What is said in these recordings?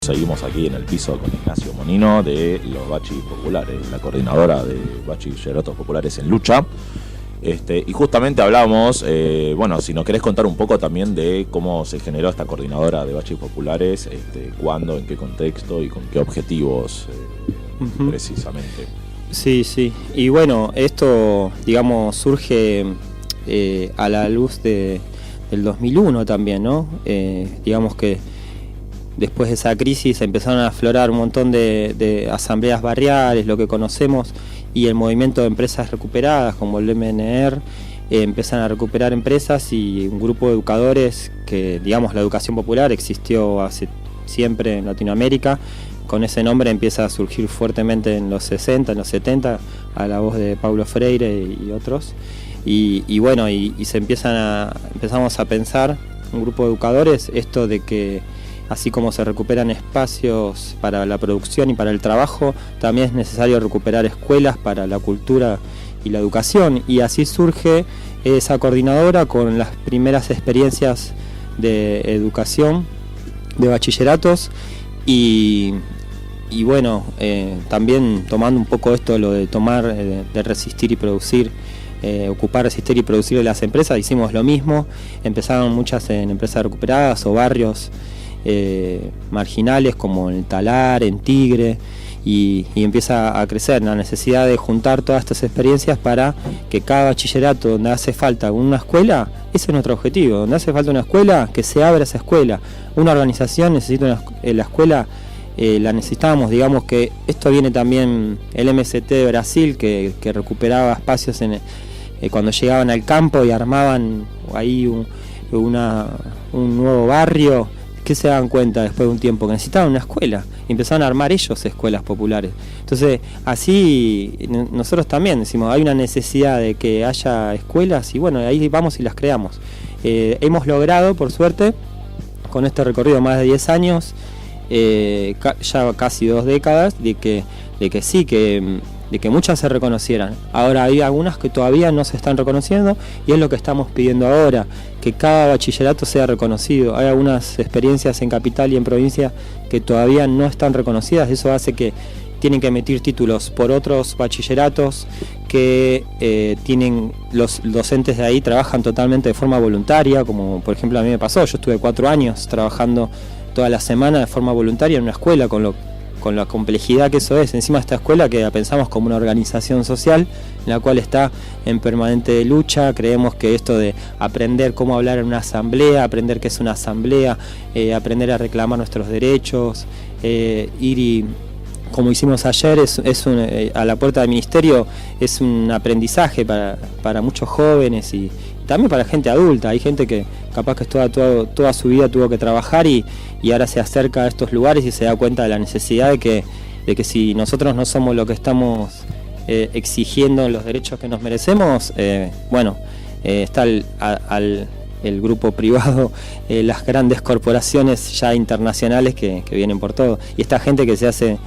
Seguimos aquí en el piso con Ignacio Monino de los Bachis Populares, la coordinadora de Bachilleratos Populares en Lucha. Y justamente hablamos, bueno, si nos querés contar un poco también de cómo se generó esta coordinadora de Bachis Populares, cuándo, en qué contexto y con qué objetivos precisamente. Sí. Y bueno, esto, digamos, surge a la luz del 2001 también, ¿no? Digamos que después de esa crisis empezaron a aflorar un montón de asambleas barriales, lo que conocemos, y el movimiento de empresas recuperadas, como el MNR, empiezan a recuperar empresas, y un grupo de educadores que, digamos, la educación popular existió hace siempre en Latinoamérica. Con ese nombre empieza a surgir fuertemente en los 60, en los 70, a la voz de Paulo Freire y otros. Y bueno, empezamos a pensar, un grupo de educadores, esto de que así como se recuperan espacios para la producción y para el trabajo, también es necesario recuperar escuelas para la cultura y la educación. Y así surge esa coordinadora con las primeras experiencias de educación, de bachilleratos, y bueno, también tomando un poco esto, lo de tomar, de resistir y producir, ocupar, resistir y producir de las empresas, hicimos lo mismo. Empezaron muchas en empresas recuperadas o barrios marginales como en el Talar, en Tigre, y empieza a crecer la necesidad de juntar todas estas experiencias para que cada bachillerato donde hace falta una escuela, ese es nuestro objetivo, donde hace falta una escuela, que se abra esa escuela. Una organización necesita la escuela, la necesitamos, digamos que esto viene también el MST de Brasil, que recuperaba espacios cuando llegaban al campo y armaban ahí un nuevo barrio. ¿Qué se dan cuenta después de un tiempo? Que necesitaban una escuela, y empezaron a armar ellos escuelas populares. Entonces, así nosotros también decimos, hay una necesidad de que haya escuelas, y bueno, ahí vamos y las creamos. Hemos logrado, por suerte, con este recorrido más de 10 años, ya casi 2 décadas, de que muchas se reconocieran. Ahora hay algunas que todavía no se están reconociendo, y es lo que estamos pidiendo ahora, que cada bachillerato sea reconocido. Hay algunas experiencias en capital y en provincia que todavía no están reconocidas. Eso hace que tienen que emitir títulos por otros bachilleratos que tienen, los docentes de ahí trabajan totalmente de forma voluntaria, como por ejemplo a mí me pasó. Yo estuve 4 años trabajando toda la semana de forma voluntaria en una escuela, con la complejidad que eso es. Encima esta escuela, que la pensamos como una organización social, en la cual está en permanente lucha. Creemos que esto de aprender cómo hablar en una asamblea, aprender qué es una asamblea, aprender a reclamar nuestros derechos, ir y, como hicimos ayer, a la puerta del ministerio, es un aprendizaje para muchos jóvenes y también para gente adulta. Hay gente que capaz que toda su vida tuvo que trabajar y ahora se acerca a estos lugares y se da cuenta de la necesidad de que si nosotros no somos lo que estamos exigiendo los derechos que nos merecemos, está el grupo privado, las grandes corporaciones ya internacionales que vienen por todo, y esta gente que se hace,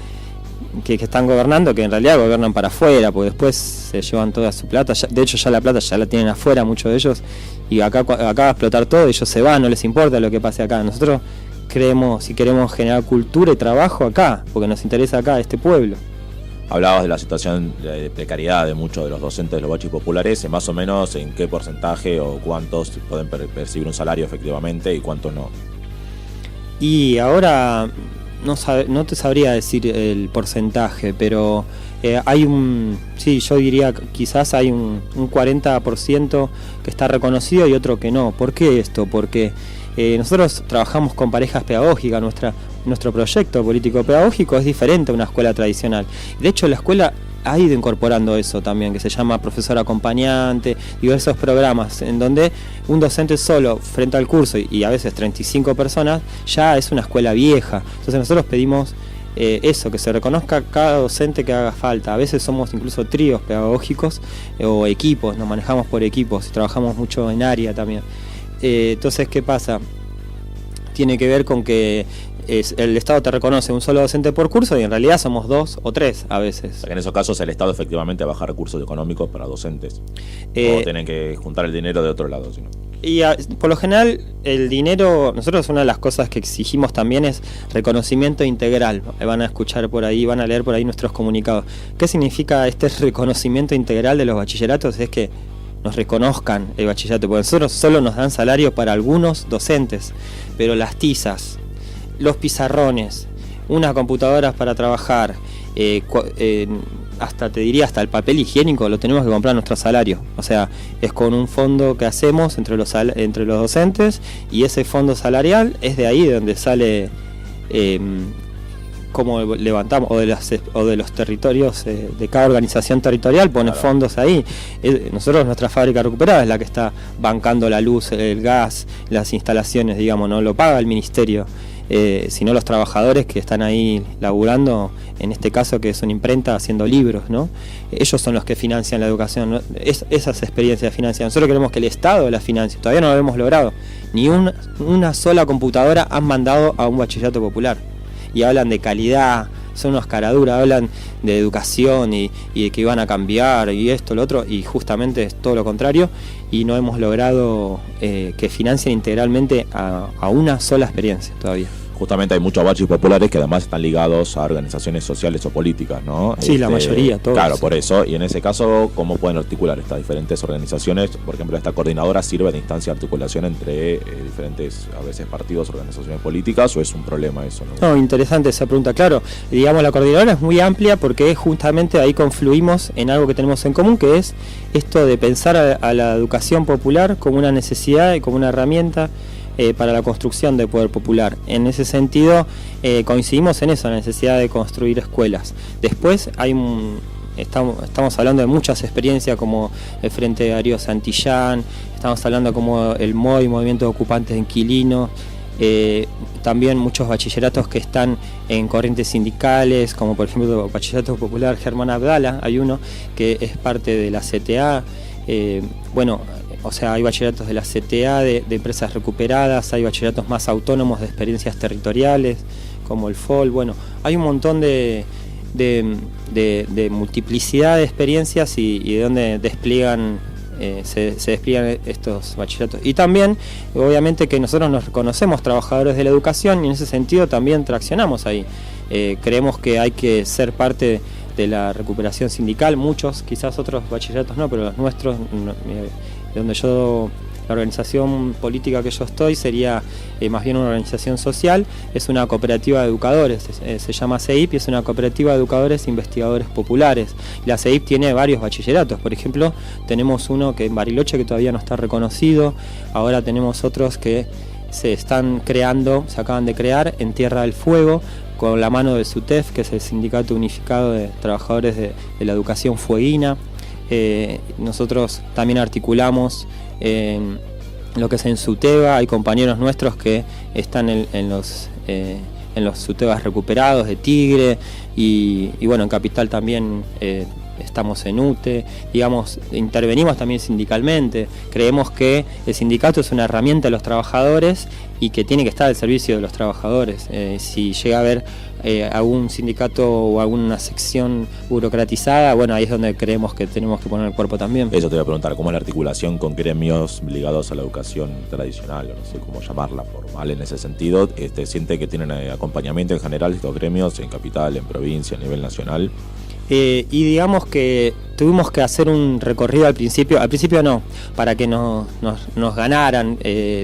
que están gobernando, que en realidad gobiernan para afuera, porque después se llevan toda su plata. De hecho ya la plata ya la tienen afuera muchos de ellos, y acá va a explotar todo, ellos se van, no les importa lo que pase acá. Nosotros creemos y queremos generar cultura y trabajo acá, porque nos interesa acá este pueblo. Hablabas de la situación de precariedad de muchos de los docentes de los bachis populares, más o menos en qué porcentaje o cuántos pueden percibir un salario efectivamente y cuántos no. Y ahora no te sabría decir el porcentaje, pero yo diría que quizás hay un 40% que está reconocido y otro que no. ¿Por qué esto? Porque nosotros trabajamos con parejas pedagógicas. Nuestro proyecto político-pedagógico es diferente a una escuela tradicional. De hecho, la escuela ha ido incorporando eso también, que se llama profesor acompañante, diversos programas en donde un docente solo frente al curso y a veces 35 personas ya es una escuela vieja. Entonces nosotros pedimos eso, que se reconozca cada docente que haga falta. A veces somos incluso tríos pedagógicos o equipos, nos manejamos por equipos y trabajamos mucho en área también. Entonces, ¿qué pasa? Tiene que ver con que el Estado te reconoce un solo docente por curso y en realidad somos 2 o 3 a veces. O sea que en esos casos el Estado efectivamente baja recursos económicos para docentes. No tienen que juntar el dinero de otro lado, sino. Por lo general, el dinero, nosotros una de las cosas que exigimos también es reconocimiento integral. Van a escuchar por ahí, van a leer por ahí nuestros comunicados. ¿Qué significa este reconocimiento integral de los bachilleratos? Es que nos reconozcan el bachillerato, porque nosotros solo nos dan salario para algunos docentes, pero las tizas, los pizarrones, unas computadoras para trabajar, hasta te diría hasta el papel higiénico lo tenemos que comprar a nuestro salario. O sea, es con un fondo que hacemos entre los docentes, y ese fondo salarial es de ahí de donde sale cómo levantamos, o de los territorios, de cada organización territorial pone fondos ahí. Nosotros, nuestra fábrica recuperada es la que está bancando la luz, el gas, las instalaciones, digamos, no lo paga el ministerio, sino los trabajadores que están ahí laburando, en este caso que es una imprenta haciendo libros, ¿no? Ellos son los que financian la educación, ¿no? Esas experiencias financian. Nosotros queremos que el Estado la financie, todavía no lo hemos logrado. Ni una sola computadora han mandado a un bachillerato popular. Y hablan de calidad, son unos caraduras, hablan de educación y de que iban a cambiar y esto, lo otro, y justamente es todo lo contrario, y no hemos logrado que financien integralmente a una sola experiencia todavía. Justamente hay muchos bachis populares que además están ligados a organizaciones sociales o políticas, ¿no? Sí, la mayoría, todos. Claro, por eso. Y en ese caso, ¿cómo pueden articular estas diferentes organizaciones? Por ejemplo, esta coordinadora sirve de instancia de articulación entre diferentes, a veces, partidos, organizaciones políticas, ¿o es un problema eso? No, interesante esa pregunta. Claro, digamos, la coordinadora es muy amplia porque justamente ahí confluimos en algo que tenemos en común, que es esto de pensar a la educación popular como una necesidad y como una herramienta para la construcción del poder popular. En ese sentido, coincidimos en eso, la necesidad de construir escuelas. Después estamos hablando de muchas experiencias como el Frente de Darío Santillán, estamos hablando como el MOI, Movimiento de Ocupantes de Inquilinos, también muchos bachilleratos que están en corrientes sindicales, como por ejemplo el Bachillerato Popular Germán Abdala, hay uno que es parte de la CTA, o sea, hay bachilleratos de la CTA, de empresas recuperadas, hay bachilleratos más autónomos de experiencias territoriales, como el FOL. Bueno, hay un montón de multiplicidad de experiencias y de donde se despliegan estos bachilleratos. Y también, obviamente, que nosotros nos reconocemos trabajadores de la educación y en ese sentido también traccionamos ahí. Creemos que hay que ser parte de la recuperación sindical, muchos, quizás otros bachilleratos no, pero los nuestros, la organización política que yo estoy sería más bien una organización social, es una cooperativa de educadores, se llama CEIP y es una cooperativa de educadores e investigadores populares. La CEIP tiene varios bachilleratos, por ejemplo, tenemos uno que en Bariloche que todavía no está reconocido, ahora tenemos otros que se están creando, se acaban de crear en Tierra del Fuego, con la mano del SUTEF, que es el Sindicato Unificado de Trabajadores de la Educación Fueguina. Nosotros también articulamos lo que es en SUTEBA, hay compañeros nuestros que están en los SUTEBAs recuperados de Tigre y bueno, en Capital también estamos en UTE, digamos, intervenimos también sindicalmente, creemos que el sindicato es una herramienta de los trabajadores y que tiene que estar al servicio de los trabajadores. Si llega a haber algún sindicato o alguna sección burocratizada, bueno, ahí es donde creemos que tenemos que poner el cuerpo también. Eso te voy a preguntar, ¿cómo es la articulación con gremios ligados a la educación tradicional, no sé cómo llamarla, formal en ese sentido? ¿Siente que tienen acompañamiento en general estos gremios en Capital, en provincia, a nivel nacional? Y digamos que tuvimos que hacer un recorrido al principio no, para que nos ganaran,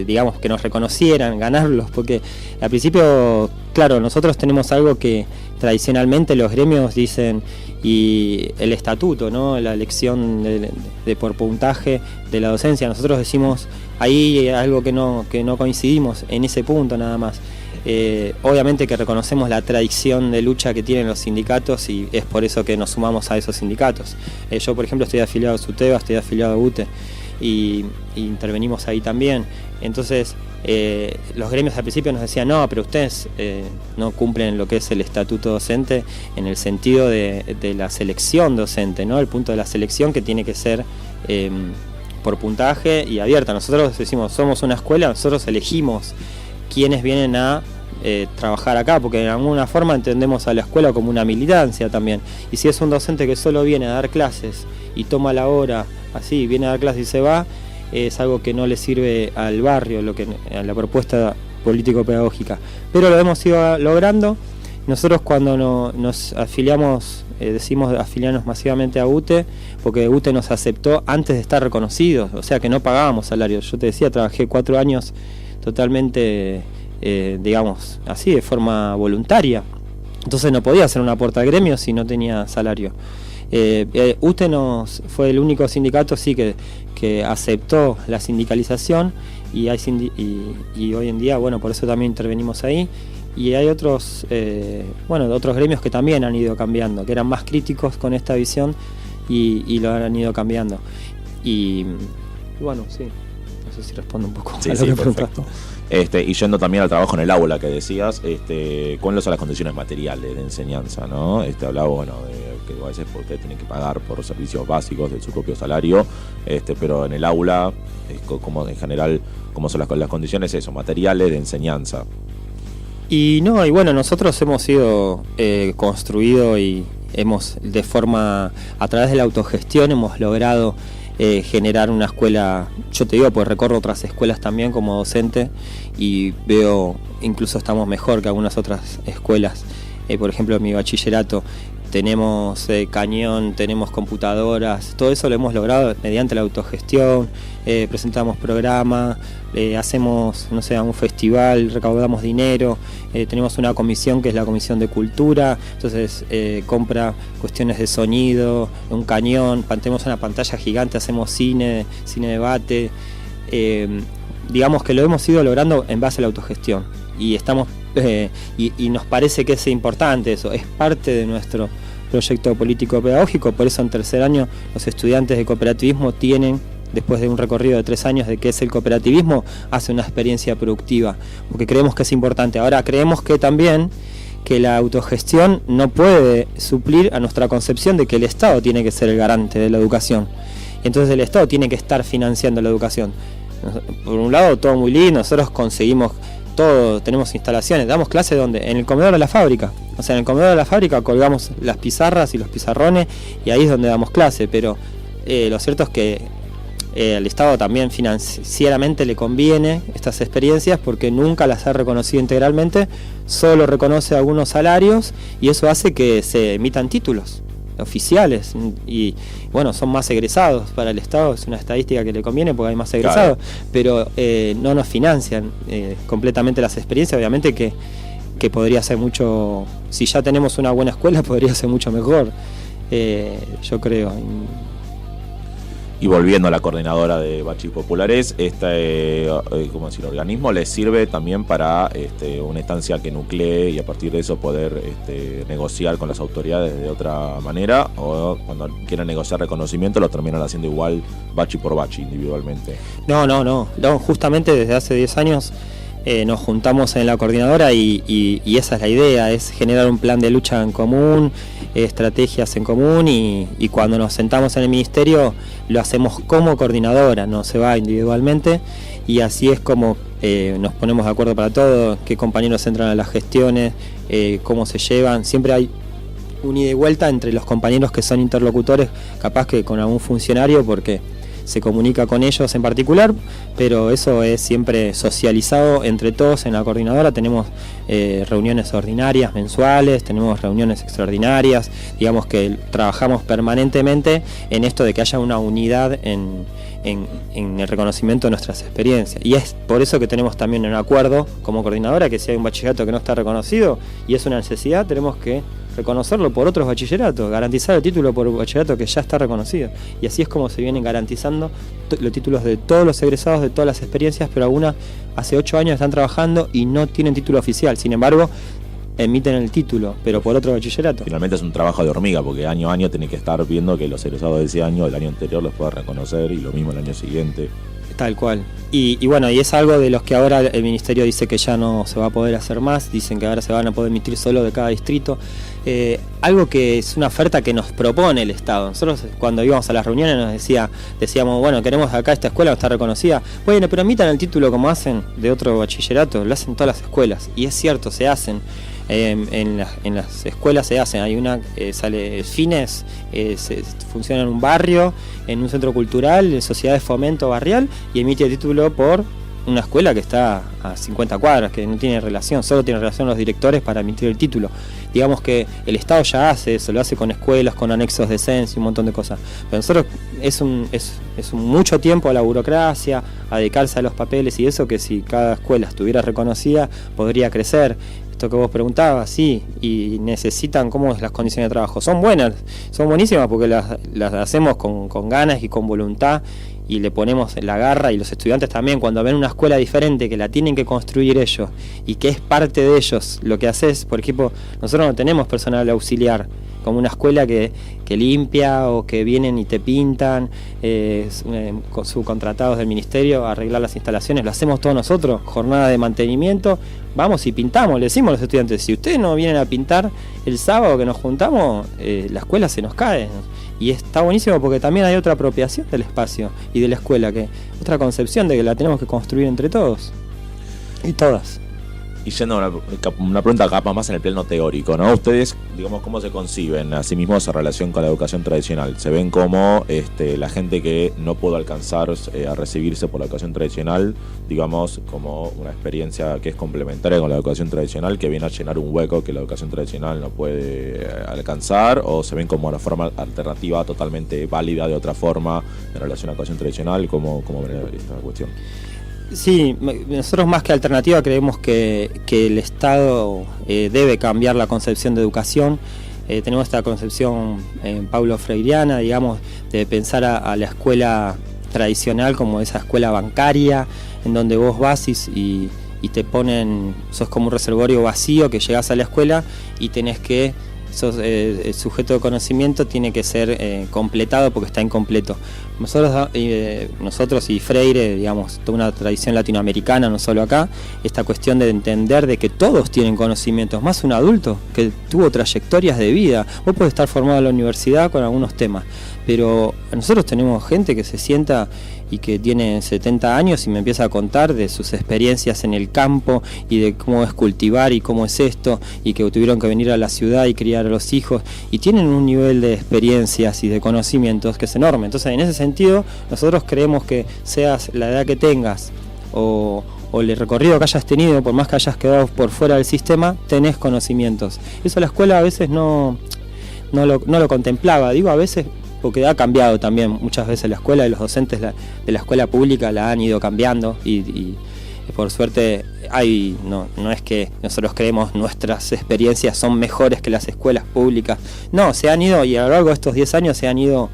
digamos que nos reconocieran, ganarlos, porque al principio, claro, nosotros tenemos algo que tradicionalmente los gremios dicen, y el estatuto, ¿no? La elección de por puntaje de la docencia, nosotros decimos, ahí algo que no coincidimos en ese punto nada más. Obviamente que reconocemos la tradición de lucha que tienen los sindicatos y es por eso que nos sumamos a esos sindicatos. Yo, por ejemplo, estoy afiliado a SUTEBA, estoy afiliado a UTE y intervenimos ahí también. Entonces, los gremios al principio nos decían, no, pero ustedes no cumplen lo que es el estatuto docente en el sentido de la selección docente, ¿no? El punto de la selección que tiene que ser por puntaje y abierta. Nosotros decimos, somos una escuela, nosotros elegimos quienes vienen a trabajar acá, porque de alguna forma entendemos a la escuela como una militancia también. Y si es un docente que solo viene a dar clases y toma la hora así, viene a dar clases y se va, es algo que no le sirve al barrio, a la propuesta político-pedagógica. Pero lo hemos ido logrando. Nosotros cuando nos afiliamos, decimos afiliarnos masivamente a UTE, porque UTE nos aceptó antes de estar reconocidos, o sea que no pagábamos salarios. Yo te decía, trabajé 4 años totalmente, digamos, así, de forma voluntaria. Entonces no podía hacer un aporte al gremio si no tenía salario. UTE fue el único sindicato sí que aceptó la sindicalización y hoy en día, bueno, por eso también intervenimos ahí. Y hay otros gremios que también han ido cambiando, que eran más críticos con esta visión y lo han ido cambiando. Y bueno, sí, no sé si respondo un poco a lo que perfecto. Y yendo también al trabajo en el aula que decías, ¿cuáles son las condiciones materiales de enseñanza, ¿no? Hablaba, bueno, de que a veces ustedes tienen que pagar por servicios básicos de su propio salario, pero en el aula, como en general, ¿cómo son las condiciones materiales de enseñanza? Y bueno, nosotros hemos sido construido y hemos a través de la autogestión hemos logrado generar una escuela. Yo te digo, pues recorro otras escuelas también como docente y veo, incluso estamos mejor que algunas otras escuelas. Por ejemplo, en mi bachillerato tenemos cañón, tenemos computadoras, todo eso lo hemos logrado mediante la autogestión. Presentamos programas, hacemos, no sé, un festival, recaudamos dinero, tenemos una comisión que es la Comisión de Cultura, entonces compra cuestiones de sonido, un cañón, tenemos una pantalla gigante, hacemos cine debate, digamos que lo hemos ido logrando en base a la autogestión y estamos y nos parece que es importante eso, es parte de nuestro proyecto político pedagógico, por eso en tercer año los estudiantes de cooperativismo tienen, después de un recorrido de 3 años de qué es el cooperativismo, hace una experiencia productiva, porque creemos que es importante. Ahora creemos que también que la autogestión no puede suplir a nuestra concepción de que el Estado tiene que ser el garante de la educación. Entonces el Estado tiene que estar financiando la educación. Por un lado, todo muy lindo, nosotros conseguimos todo, tenemos instalaciones, damos clases donde, en el comedor de la fábrica. O sea, en el comedor de la fábrica colgamos las pizarras y los pizarrones y ahí es donde damos clase, pero lo cierto es que al Estado también financieramente le conviene estas experiencias porque nunca las ha reconocido integralmente, solo reconoce algunos salarios y eso hace que se emitan títulos oficiales y bueno, son más egresados para el Estado, es una estadística que le conviene porque hay más egresados, claro. Pero no nos financian completamente las experiencias, obviamente que podría ser mucho, si ya tenemos una buena escuela podría ser mucho mejor, yo creo. Y volviendo a la coordinadora de Bachis Populares, ¿cómo decir? Organismo les sirve también para una instancia que nuclee y a partir de eso poder negociar con las autoridades de otra manera, o cuando quieren negociar reconocimiento lo terminan haciendo igual bachi por bachi individualmente. No, justamente desde hace 10 años nos juntamos en la coordinadora y esa es la idea, es generar un plan de lucha en común, estrategias en común y cuando nos sentamos en el ministerio lo hacemos como coordinadora, no se va individualmente y así es como nos ponemos de acuerdo para todo, qué compañeros entran a las gestiones, cómo se llevan, siempre hay un ida y vuelta entre los compañeros que son interlocutores, capaz que con algún funcionario porque se comunica con ellos en particular, pero eso es siempre socializado entre todos en la coordinadora. Tenemos reuniones ordinarias mensuales, tenemos reuniones extraordinarias, digamos que trabajamos permanentemente en esto de que haya una unidad en el reconocimiento de nuestras experiencias. Y es por eso que tenemos también un acuerdo como coordinadora que si hay un bachillerato que no está reconocido y es una necesidad, tenemos que reconocerlo por otros bachilleratos, garantizar el título por un bachillerato que ya está reconocido. Y así es como se vienen garantizando los títulos de todos los egresados de todas las experiencias, pero algunas hace 8 años están trabajando y no tienen título oficial. Sin embargo, emiten el título, pero por otro bachillerato. Finalmente es un trabajo de hormiga, porque año a año tenés que estar viendo que los egresados de ese año, del año anterior, los puedas reconocer y lo mismo el año siguiente. Tal cual. Y bueno, y es algo de los que ahora el ministerio dice que ya no se va a poder hacer más, dicen que ahora se van a poder emitir solo de cada distrito. Algo que es una oferta que nos propone el Estado. Nosotros cuando íbamos a las reuniones decíamos, bueno, queremos acá esta escuela, está reconocida. Bueno, pero emitan el título como hacen de otro bachillerato, lo hacen todas las escuelas. Y es cierto, se hacen. En las escuelas se hacen, hay una, sale fines, funciona en un barrio, en un centro cultural, en sociedad de fomento barrial, y emite título por una escuela que está a 50 cuadras, que no tiene relación, solo tiene relación los directores para emitir el título. Digamos que el Estado ya hace eso, lo hace con escuelas, con anexos de censo y un montón de cosas. Pero nosotros es mucho tiempo a la burocracia, a dedicarse a los papeles y eso, que si cada escuela estuviera reconocida podría crecer. Esto que vos preguntabas, sí, y necesitan, ¿cómo es las condiciones de trabajo? Son buenas, son buenísimas porque las hacemos con ganas y con voluntad, y le ponemos la garra, y los estudiantes también, cuando ven una escuela diferente que la tienen que construir ellos y que es parte de ellos lo que haces. Por ejemplo, nosotros no tenemos personal auxiliar como una escuela que limpia o que vienen y te pintan, subcontratados del ministerio a arreglar las instalaciones. Lo hacemos todos nosotros, jornada de mantenimiento, vamos y pintamos. Le decimos a los estudiantes, si ustedes no vienen a pintar el sábado que nos juntamos, la escuela se nos cae. Y está buenísimo porque también hay otra apropiación del espacio y de la escuela, que otra concepción de que la tenemos que construir entre todos y todas. Y yendo a una pregunta capaz más en el plano teórico, ¿no? Ustedes, digamos, ¿cómo se conciben a sí mismos en relación con la educación tradicional? ¿Se ven como la gente que no pudo alcanzar a recibirse por la educación tradicional, digamos, como una experiencia que es complementaria con la educación tradicional, que viene a llenar un hueco que la educación tradicional no puede alcanzar? ¿O se ven como una forma alternativa totalmente válida de otra forma en relación a la educación tradicional? ¿Cómo ven esta cuestión? Sí, nosotros más que alternativa creemos que el Estado debe cambiar la concepción de educación. Tenemos esta concepción Paulo Freireana, digamos, de pensar a la escuela tradicional como esa escuela bancaria, en donde vos vas y te ponen, sos como un reservorio vacío, que llegás a la escuela y tenés que, el sujeto de conocimiento tiene que ser completado porque está incompleto. Nosotros y Freire, digamos, toda una tradición latinoamericana, no solo acá, esta cuestión de entender de que todos tienen conocimientos, más un adulto que tuvo trayectorias de vida. Vos podés estar formado en la universidad con algunos temas, pero nosotros tenemos gente que se sienta y que tiene 70 años y me empieza a contar de sus experiencias en el campo y de cómo es cultivar y cómo es esto, y que tuvieron que venir a la ciudad y criar a los hijos, y tienen un nivel de experiencias y de conocimientos que es enorme. Entonces, en ese sentido, nosotros creemos que seas la edad que tengas o el recorrido que hayas tenido, por más que hayas quedado por fuera del sistema, tenés conocimientos. Eso la escuela a veces no lo contemplaba, digo a veces porque ha cambiado también muchas veces la escuela, y los docentes de la escuela pública la han ido cambiando, y por suerte no es que nosotros creemos nuestras experiencias son mejores que las escuelas públicas, no, se han ido, y a lo largo de estos 10 años se han ido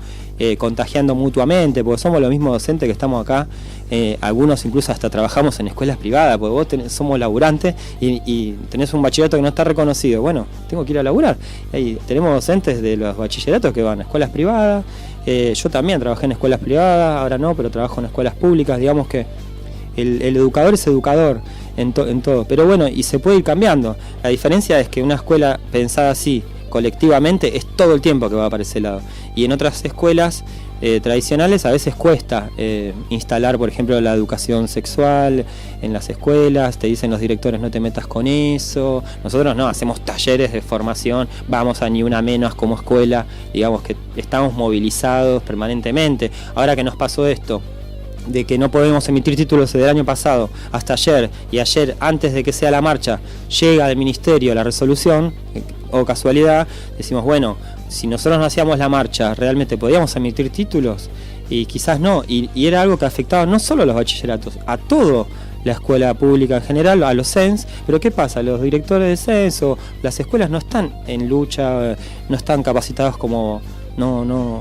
contagiando mutuamente, porque somos los mismos docentes que estamos acá, algunos incluso hasta trabajamos en escuelas privadas, porque vos somos laburantes y tenés un bachillerato que no está reconocido, bueno, tengo que ir a laburar. Y tenemos docentes de los bachilleratos que van a escuelas privadas, yo también trabajé en escuelas privadas, ahora no, pero trabajo en escuelas públicas. Digamos que el educador es educador en todo, pero bueno, y se puede ir cambiando. La diferencia es que una escuela pensada así, colectivamente, es todo el tiempo que va para ese lado, y en otras escuelas tradicionales a veces cuesta instalar, por ejemplo, la educación sexual en las escuelas. Te dicen los directores, no te metas con eso. Nosotros no, hacemos talleres de formación, vamos a Ni Una Menos como escuela, digamos que estamos movilizados permanentemente. Ahora que nos pasó esto de que no podemos emitir títulos desde el año pasado hasta ayer, y ayer, antes de que sea la marcha, llega del ministerio la resolución, o casualidad, decimos, bueno, si nosotros no hacíamos la marcha, ¿realmente podíamos emitir títulos? Y quizás no, y era algo que afectaba no solo a los bachilleratos, a toda la escuela pública en general, a los CENS. Pero ¿qué pasa? Los directores de CENS o las escuelas no están en lucha, no están capacitados como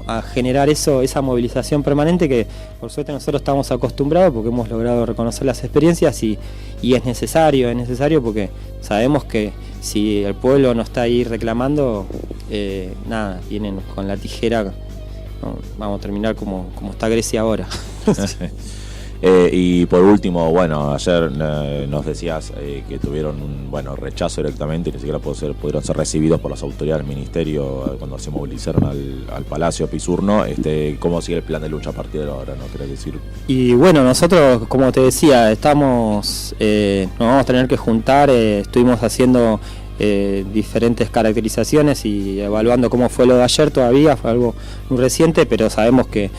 a generar esa movilización permanente, que por suerte nosotros estamos acostumbrados porque hemos logrado reconocer las experiencias, y es necesario porque sabemos que si el pueblo no está ahí reclamando, vienen con la tijera, ¿no? Vamos a terminar como está Grecia ahora. Y por último, bueno, ayer nos decías que tuvieron un rechazo directamente, y ni siquiera pudieron ser recibidos por las autoridades del ministerio cuando se movilizaron al Palacio Pisurno. ¿Cómo sigue el plan de lucha a partir de ahora, no querés decir? Y bueno, nosotros, como te decía, nos vamos a tener que juntar, estuvimos haciendo diferentes caracterizaciones y evaluando cómo fue lo de ayer todavía, fue algo muy reciente, pero sabemos que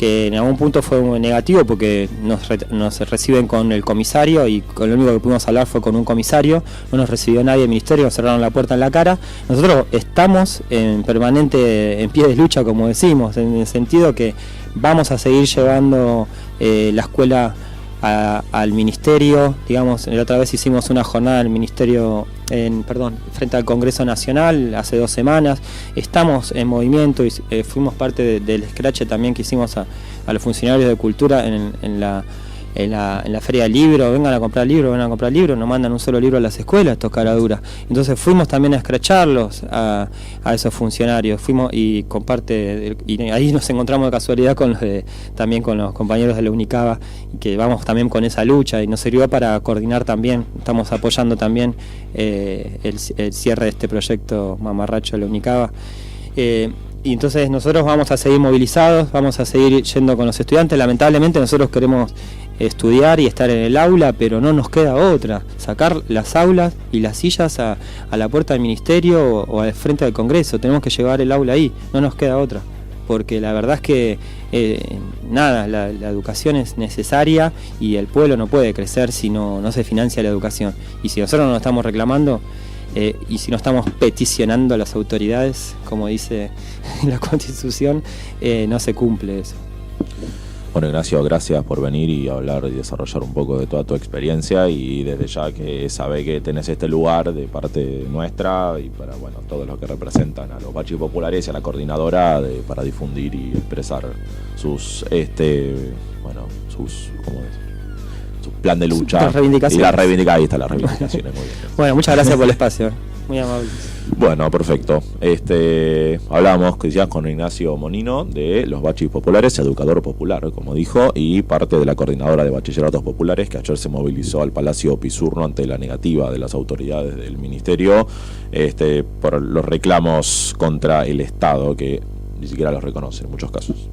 en algún punto fue muy negativo porque nos reciben con el comisario y con lo único que pudimos hablar fue con un comisario, no nos recibió nadie del ministerio, nos cerraron la puerta en la cara. Nosotros estamos en pie de lucha, como decimos, en el sentido que vamos a seguir llevando la escuela al ministerio. Digamos, la otra vez hicimos una jornada del ministerio frente al Congreso Nacional hace 2 semanas. Estamos en movimiento y fuimos parte del escrache también que hicimos a los funcionarios de cultura en la Feria del Libro. Vengan a comprar libros, no mandan un solo libro a las escuelas, esto es cara dura. Entonces fuimos también a escracharlos a esos funcionarios, fuimos y ahí nos encontramos de casualidad también con los compañeros de la Unicaba, que vamos también con esa lucha y nos sirvió para coordinar también. Estamos apoyando también el cierre de este proyecto mamarracho de la Unicaba. Y entonces nosotros vamos a seguir movilizados, vamos a seguir yendo con los estudiantes. Lamentablemente nosotros queremos estudiar y estar en el aula, pero no nos queda otra. Sacar las aulas y las sillas a la puerta del ministerio o al frente del Congreso. Tenemos que llevar el aula ahí, no nos queda otra. Porque la verdad es que la educación es necesaria y el pueblo no puede crecer si no se financia la educación. Y si nosotros no lo estamos reclamando, y si no estamos peticionando a las autoridades, como dice la Constitución, no se cumple eso. Bueno, Ignacio, gracias por venir y hablar y desarrollar un poco de toda tu experiencia, y desde ya que sabe que tenés este lugar de parte nuestra y para todos los que representan a los bachis populares y a la coordinadora para difundir y expresar sus su plan de lucha. Las reivindicaciones. Ahí está, las reivindicaciones, muy bien. Bueno, muchas gracias por el espacio. Muy amable. Bueno, perfecto. Hablamos ya con Ignacio Monino de los bachis populares, educador popular, como dijo, y parte de la coordinadora de bachilleratos populares que ayer se movilizó al Palacio Pisurno ante la negativa de las autoridades del ministerio por los reclamos contra el Estado que ni siquiera los reconoce en muchos casos.